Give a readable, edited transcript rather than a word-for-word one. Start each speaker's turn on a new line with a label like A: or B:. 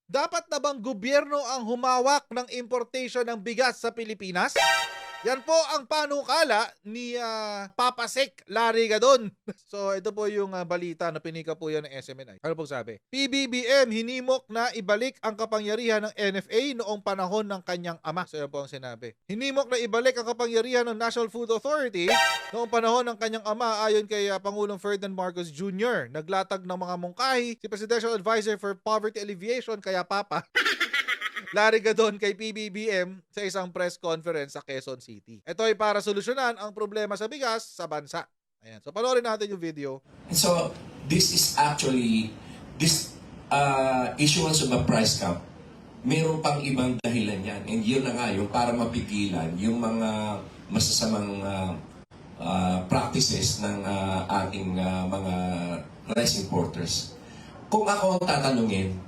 A: Dapat na bang gobyerno ang humawak ng importation ng bigas sa Pilipinas? Yan po ang panukala ni Papa Sec Larry Gadon. So ito po yung balita na pinika po yan ng SMNI. Ano pong sabi? PBBM hinimok na ibalik ang kapangyarihan ng NFA noong panahon ng kanyang ama. So yan po ang sinabi. Hinimok na ibalik ang kapangyarihan ng National Food Authority noong panahon ng kanyang ama ayon kay Pangulong Ferdinand Marcos Jr. Naglatag ng mga mungkahi si Presidential Advisor for Poverty Alleviation kaya Papa Larry Gadon kay PBBM sa isang press conference sa Quezon City. Ito ay para solusyonan ang problema sa bigas sa bansa. Ayan. So panoorin natin yung video.
B: And so this is actually this issuance of a price cap. Meron pang ibang dahilan yan. And yun na nga yung para mapigilan yung mga masasamang practices ng ating mga rice importers. Kung ako ang tatanungin,